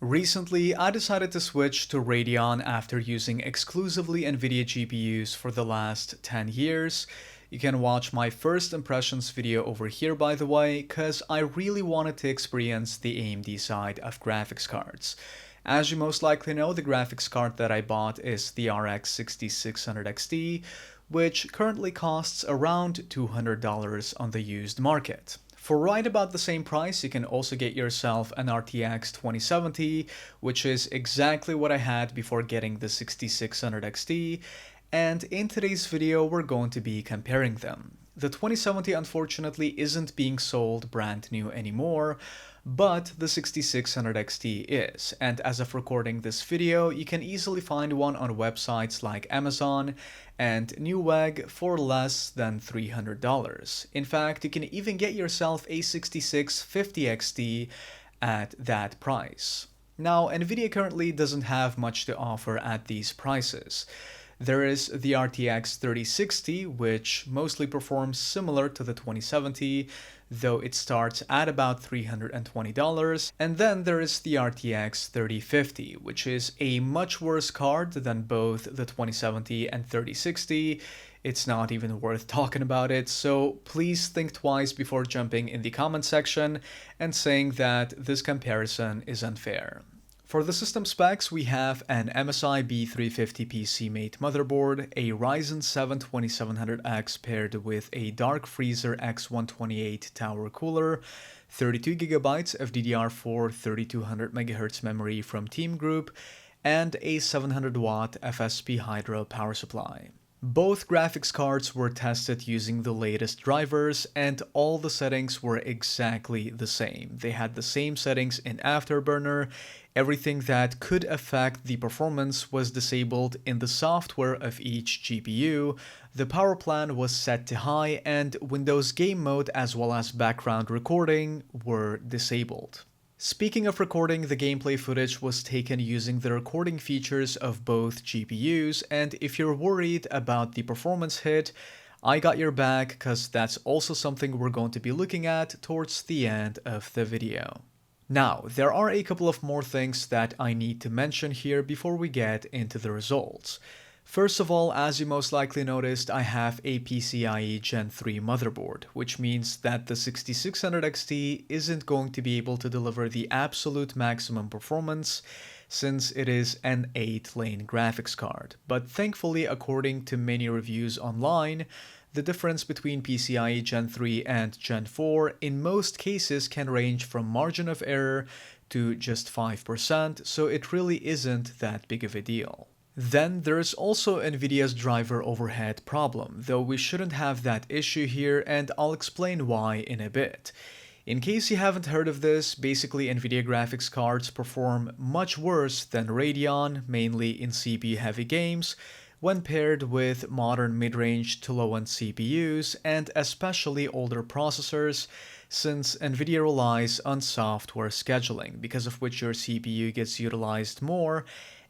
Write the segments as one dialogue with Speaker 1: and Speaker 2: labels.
Speaker 1: Recently, I decided to switch to Radeon after using exclusively NVIDIA GPUs for the last 10 years. You can watch my first impressions video over here, by the way, cause I really wanted to experience the AMD side of graphics cards. As you most likely know, the graphics card that I bought is the RX 6600 XT, which currently costs around $200 on the used market. For right about the same price, you can also get yourself an RTX 2070, which is exactly what I had before getting the 6600 XT, and in today's video we're going to be comparing them. The 2070 unfortunately isn't being sold brand new anymore, but the 6600 XT is, and as of recording this video, you can easily find one on websites like Amazon and Newegg for less than $300. In fact, you can even get yourself a 6650 XT at that price. Now, Nvidia currently doesn't have much to offer at these prices. There is the RTX 3060, which mostly performs similar to the 2070, though it starts at about $320, and then there is the RTX 3050, which is a much worse card than both the 2070 and 3060. It's not even worth talking about it, so please think twice before jumping in the comment section and saying that this comparison is unfair. For the system specs, we have an MSI B350 PC-mate motherboard, a Ryzen 7 2700X paired with a Dark Freezer X128 tower cooler, 32GB of DDR4 3200 MHz memory from Team Group, and a 700-watt FSP Hydro power supply. Both graphics cards were tested using the latest drivers, and all the settings were exactly the same. They had the same settings in Afterburner. Everything that could affect the performance was disabled in the software of each GPU. The power plan was set to high, and Windows Game Mode as well as background recording were disabled. Speaking of recording, the gameplay footage was taken using the recording features of both GPUs, and if you're worried about the performance hit, I got your back, cause that's also something we're going to be looking at towards the end of the video. Now, there are a couple of more things that I need to mention here before we get into the results. First of all, as you most likely noticed, I have a PCIe Gen 3 motherboard, which means that the 6600 XT isn't going to be able to deliver the absolute maximum performance since it is an 8-lane graphics card. But thankfully, according to many reviews online, the difference between PCIe Gen 3 and Gen 4 in most cases can range from margin of error to just 5%, so it really isn't that big of a deal. Then there's also Nvidia's driver overhead problem, though we shouldn't have that issue here, and I'll explain why in a bit. In case you haven't heard of this, basically Nvidia graphics cards perform much worse than Radeon, mainly in CPU-heavy games, when paired with modern mid-range to low-end CPUs, and especially older processors, since Nvidia relies on software scheduling, because of which your CPU gets utilized more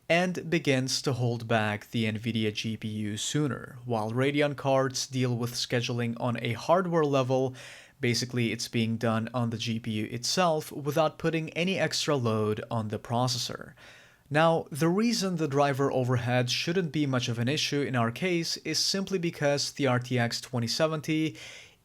Speaker 1: and begins to hold back the NVIDIA GPU sooner, while Radeon cards deal with scheduling on a hardware level. Basically, it's being done on the GPU itself without putting any extra load on the processor. Now, the reason the driver overhead shouldn't be much of an issue in our case is simply because the RTX 2070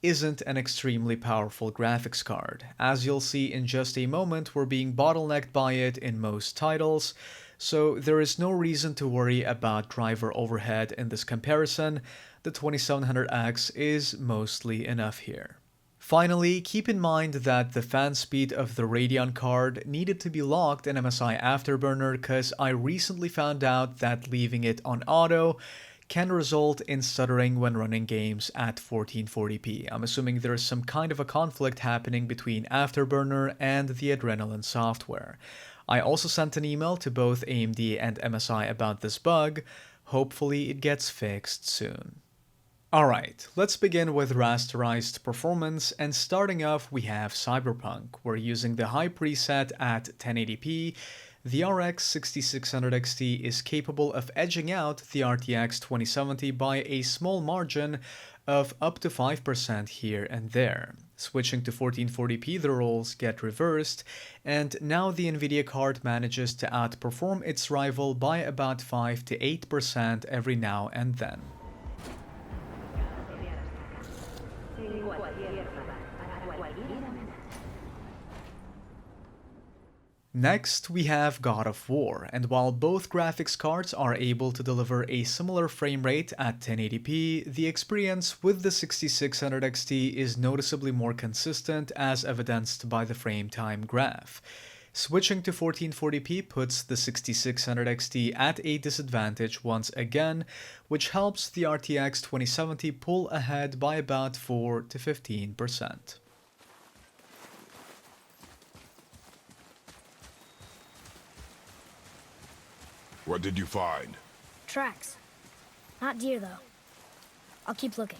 Speaker 1: isn't an extremely powerful graphics card. As you'll see in just a moment, we're being bottlenecked by it in most titles, so there is no reason to worry about driver overhead in this comparison. The 2700X is mostly enough here. Finally, keep in mind that the fan speed of the Radeon card needed to be locked in MSI Afterburner, cause I recently found out that leaving it on auto can result in stuttering when running games at 1440p. I'm assuming there's some kind of a conflict happening between Afterburner and the Adrenaline software. I also sent an email to both AMD and MSI about this bug. Hopefully it gets fixed soon. Alright, let's begin with rasterized performance, and starting off we have Cyberpunk. We're using the high preset at 1080p. The RX 6600 XT is capable of edging out the RTX 2070 by a small margin of up to 5% here and there. Switching to 1440p, the roles get reversed, and now the Nvidia card manages to outperform its rival by about 5 to 8% every now and then. Next, we have God of War, and while both graphics cards are able to deliver a similar frame rate at 1080p, the experience with the 6600 XT is noticeably more consistent as evidenced by the frame time graph. Switching to 1440p puts the 6600 XT at a disadvantage once again, which helps the RTX 2070 pull ahead by about 4 to 15%.
Speaker 2: What did you find?
Speaker 3: Tracks. Not deer, though. I'll keep looking.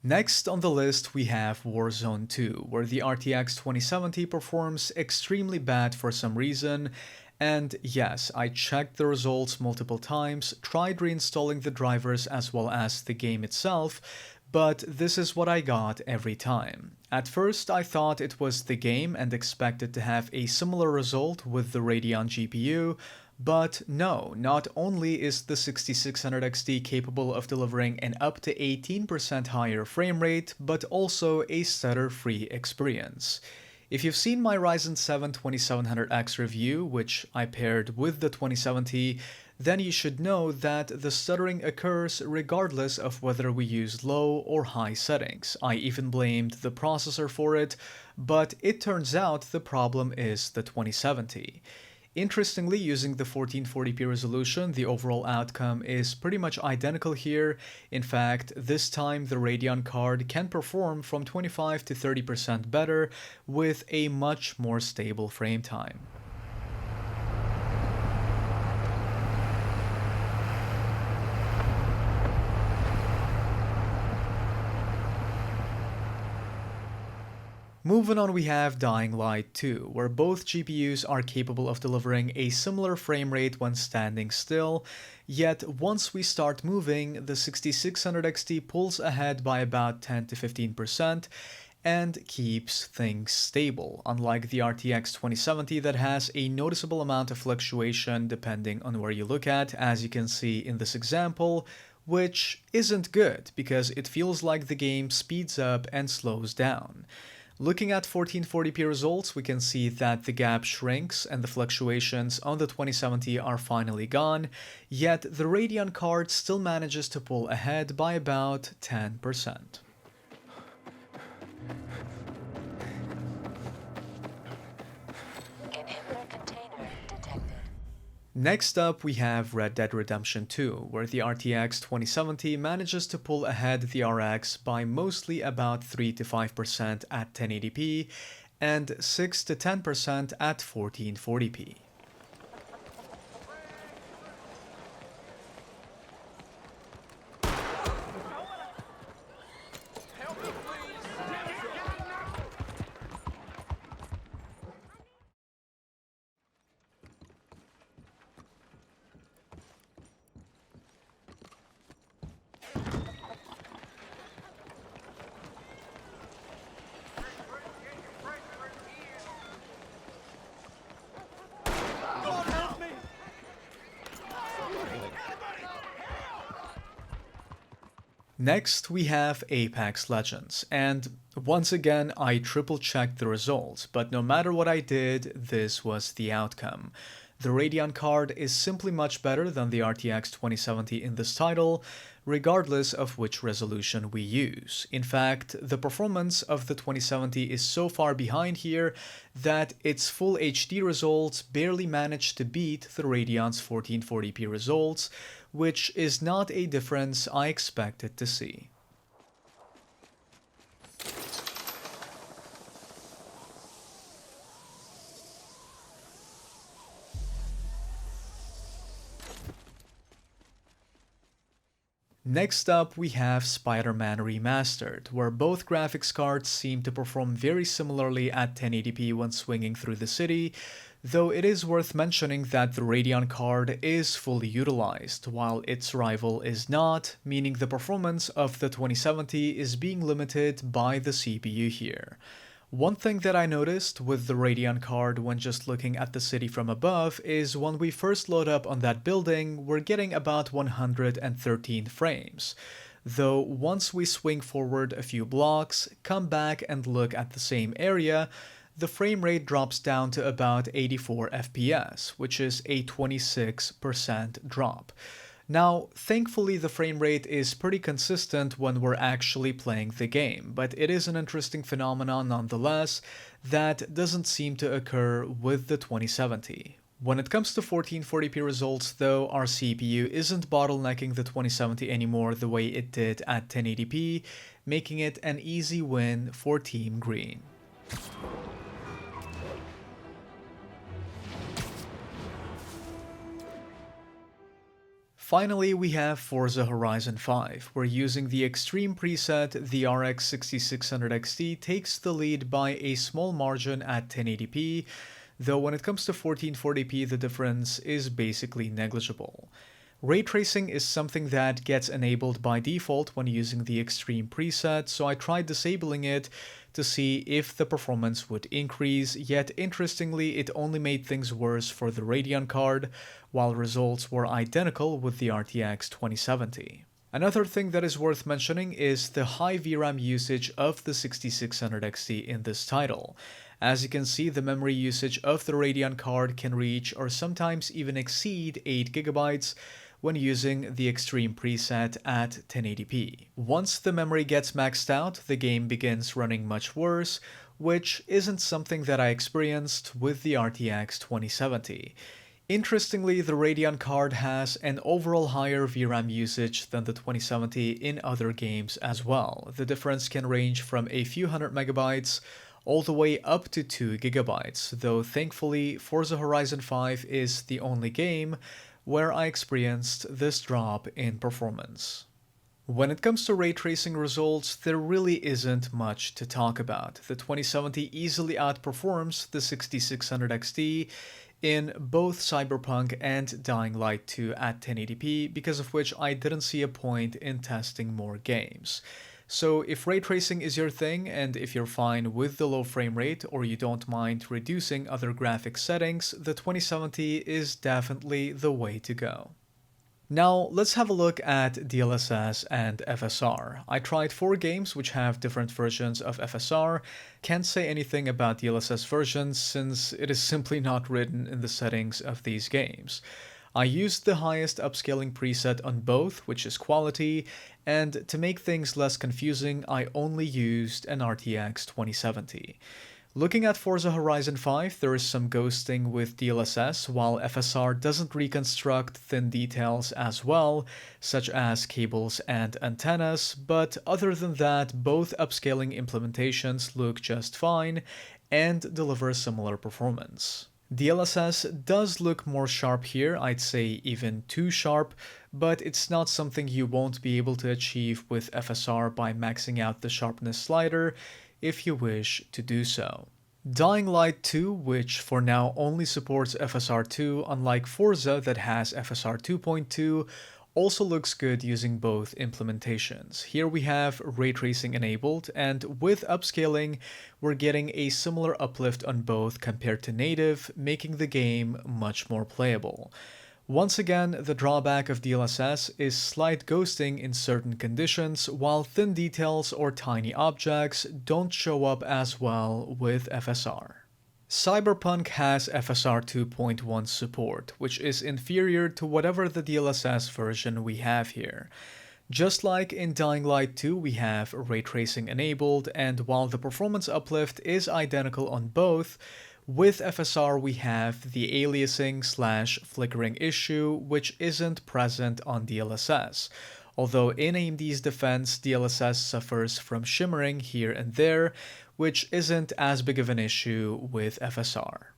Speaker 1: Next on the list we have Warzone 2, where the RTX 2070 performs extremely bad for some reason, and yes, I checked the results multiple times, tried reinstalling the drivers as well as the game itself, but this is what I got every time. At first I thought it was the game and expected to have a similar result with the Radeon GPU, but no, not only is the 6600 XT capable of delivering an up to 18% higher frame rate, but also a stutter-free experience. If you've seen my Ryzen 7 2700X review, which I paired with the 2070, then you should know that the stuttering occurs regardless of whether we use low or high settings. I even blamed the processor for it, but it turns out the problem is the 2070. Interestingly, using the 1440p resolution, the overall outcome is pretty much identical here. In fact, this time the Radeon card can perform from 25 to 30% better with a much more stable frame time. Moving on, we have Dying Light 2, where both GPUs are capable of delivering a similar frame rate when standing still, yet once we start moving, the 6600 XT pulls ahead by about 10 to 15% and keeps things stable, unlike the RTX 2070 that has a noticeable amount of fluctuation depending on where you look at, as you can see in this example, which isn't good because it feels like the game speeds up and slows down. Looking at 1440p results, we can see that the gap shrinks and the fluctuations on the 2070 are finally gone, yet the Radeon card still manages to pull ahead by about 10%. Next up, we have Red Dead Redemption 2, where the RTX 2070 manages to pull ahead the RX by mostly about 3 to 5% at 1080p and 6 to 10% at 1440p. Next, we have Apex Legends, and once again I triple checked the results, but no matter what I did, this was the outcome. The Radeon card is simply much better than the RTX 2070 in this title, regardless of which resolution we use. In fact, the performance of the 2070 is so far behind here that its full HD results barely manage to beat the Radeon's 1440p results, which is not a difference I expected to see. Next up, we have Man Remastered, where both graphics cards seem to perform very similarly at 1080p when swinging through the city, though it is worth mentioning that the Radeon card is fully utilized, while its rival is not, meaning the performance of the 2070 is being limited by the CPU here. One thing that I noticed with the Radeon card when just looking at the city from above is when we first load up on that building, we're getting about 113 frames. Though once we swing forward a few blocks, come back and look at the same area, the frame rate drops down to about 84 FPS, which is a 26% drop. Now, thankfully the frame rate is pretty consistent when we're actually playing the game, but it is an interesting phenomenon nonetheless that doesn't seem to occur with the 2070. When it comes to 1440p results though, our CPU isn't bottlenecking the 2070 anymore the way it did at 1080p, making it an easy win for Team Green. Finally, we have Forza Horizon 5, where using the Extreme preset, the RX 6600 XT takes the lead by a small margin at 1080p, though when it comes to 1440p the difference is basically negligible. Ray tracing is something that gets enabled by default when using the Extreme preset, so I tried disabling it to see if the performance would increase, yet interestingly it only made things worse for the Radeon card, while results were identical with the RTX 2070. Another thing that is worth mentioning is the high VRAM usage of the 6600 XT in this title. As you can see, the memory usage of the Radeon card can reach or sometimes even exceed 8GB when using the Extreme preset at 1080p. Once the memory gets maxed out, the game begins running much worse, which isn't something that I experienced with the RTX 2070. Interestingly, the Radeon card has an overall higher VRAM usage than the 2070 in other games as well. The difference can range from a few hundred megabytes all the way up to 2GB, though thankfully Forza Horizon 5 is the only game where I experienced this drop in performance. When it comes to ray tracing results, there really isn't much to talk about. The 2070 easily outperforms the 6600 XT in both Cyberpunk and Dying Light 2 at 1080p, because of which I didn't see a point in testing more games. So if ray tracing is your thing, and if you're fine with the low frame rate or you don't mind reducing other graphics settings, the 2070 is definitely the way to go. Now let's have a look at DLSS and FSR. I tried 4 games which have different versions of FSR. Can't say anything about DLSS versions since it is simply not written in the settings of these games. I used the highest upscaling preset on both, which is quality, and to make things less confusing, I only used an RTX 2070. Looking at Forza Horizon 5, there is some ghosting with DLSS, while FSR doesn't reconstruct thin details as well, such as cables and antennas, but other than that, both upscaling implementations look just fine and deliver similar performance. DLSS does look more sharp here, I'd say even too sharp, but it's not something you won't be able to achieve with FSR by maxing out the sharpness slider if you wish to do so. Dying Light 2, which for now only supports FSR 2, unlike Forza that has FSR 2.2, also looks good using both implementations. Here we have ray tracing enabled, and with upscaling, we're getting a similar uplift on both compared to native, making the game much more playable. Once again, the drawback of DLSS is slight ghosting in certain conditions, while thin details or tiny objects don't show up as well with FSR. Cyberpunk has FSR 2.1 support, which is inferior to whatever the DLSS version we have here. Just like in Dying Light 2, we have ray tracing enabled, and while the performance uplift is identical on both, with FSR we have the aliasing/flickering issue, which isn't present on DLSS. Although in AMD's defense, DLSS suffers from shimmering here and there, which isn't as big of an issue with FSR.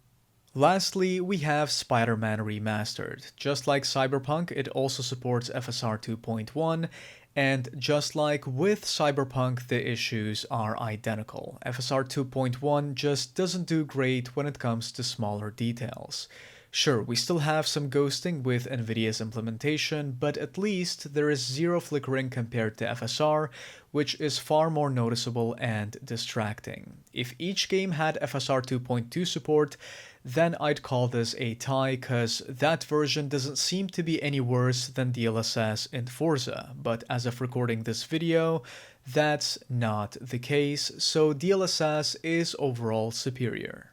Speaker 1: Lastly, we have Man Remastered. Just like Cyberpunk, it also supports FSR 2.1, And just like with Cyberpunk, the issues are identical. FSR 2.1 just doesn't do great when it comes to smaller details. Sure, we still have some ghosting with NVIDIA's implementation, but at least there is zero flickering compared to FSR, which is far more noticeable and distracting. If each game had FSR 2.2 support, then I'd call this a tie, cause that version doesn't seem to be any worse than DLSS in Forza, but as of recording this video, that's not the case, so DLSS is overall superior.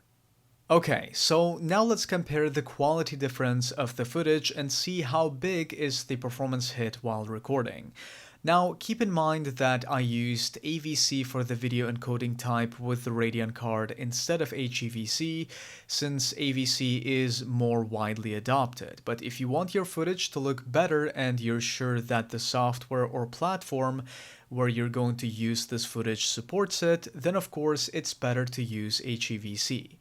Speaker 1: Okay, so now let's compare the quality difference of the footage and see how big is the performance hit while recording. Now, keep in mind that I used AVC for the video encoding type with the Radeon card instead of HEVC, since AVC is more widely adopted. But if you want your footage to look better and you're sure that the software or platform where you're going to use this footage supports it, then of course it's better to use HEVC.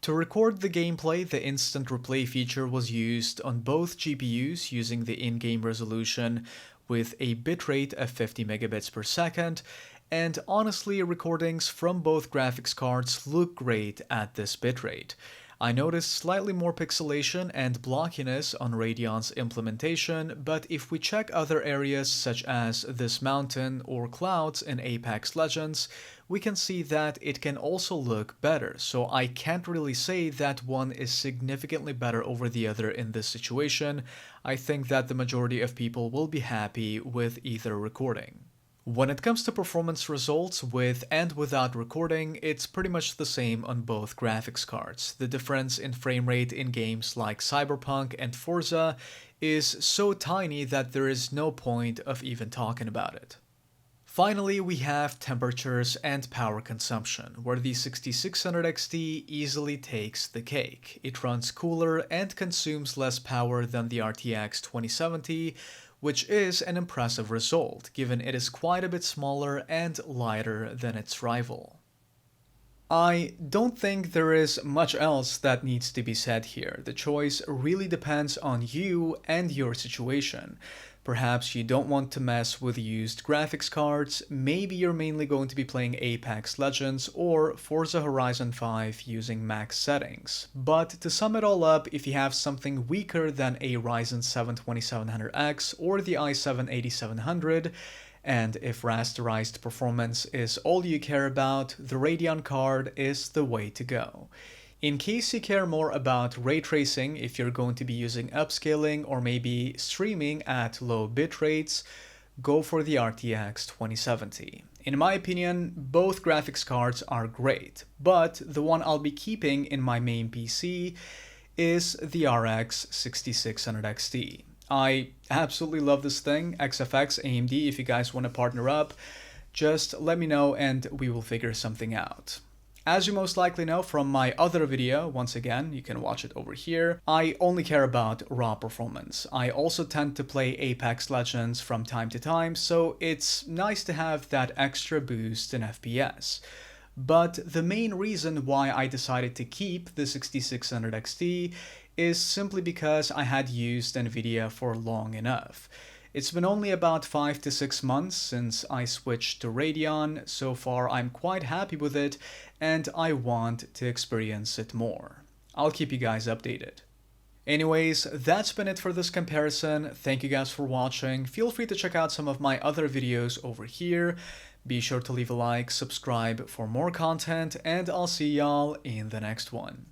Speaker 1: To record the gameplay, the instant replay feature was used on both GPUs using the in-game resolution with a bitrate of 50 megabits per second, and honestly, recordings from both graphics cards look great at this bitrate. I noticed slightly more pixelation and blockiness on Radeon's implementation, but if we check other areas such as this mountain or clouds in Apex Legends, we can see that it can also look better, so I can't really say that one is significantly better over the other in this situation. I think that the majority of people will be happy with either recording. When it comes to performance results with and without recording, it's pretty much the same on both graphics cards. The difference in frame rate in games like Cyberpunk and Forza is so tiny that there is no point of even talking about it. Finally, we have temperatures and power consumption, where the 6600 XT easily takes the cake. It runs cooler and consumes less power than the RTX 2070, which is an impressive result, given it is quite a bit smaller and lighter than its rival. I don't think there is much else that needs to be said here. The choice really depends on you and your situation. Perhaps you don't want to mess with used graphics cards, maybe you're mainly going to be playing Apex Legends or Forza Horizon 5 using max settings. But to sum it all up, if you have something weaker than a Ryzen 7 2700X or the i7 8700, and if rasterized performance is all you care about, the Radeon card is the way to go. In case you care more about ray tracing, if you're going to be using upscaling or maybe streaming at low bit rates, go for the RTX 2070. In my opinion, both graphics cards are great, but the one I'll be keeping in my main PC is the RX 6600 XT. I absolutely love this thing. XFX, AMD, if you guys want to partner up, just let me know and we will figure something out. As you most likely know from my other video, once again, you can watch it over here, I only care about raw performance. I also tend to play Apex Legends from time to time, so it's nice to have that extra boost in FPS. But the main reason why I decided to keep the 6600 XT is simply because I had used NVIDIA for long enough. It's been only about 5 to 6 months since I switched to Radeon. So far I'm quite happy with it and I want to experience it more. I'll keep you guys updated. Anyways, that's been it for this comparison. Thank you guys for watching. Feel free to check out some of my other videos over here. Be sure to leave a like, subscribe for more content, and I'll see y'all in the next one.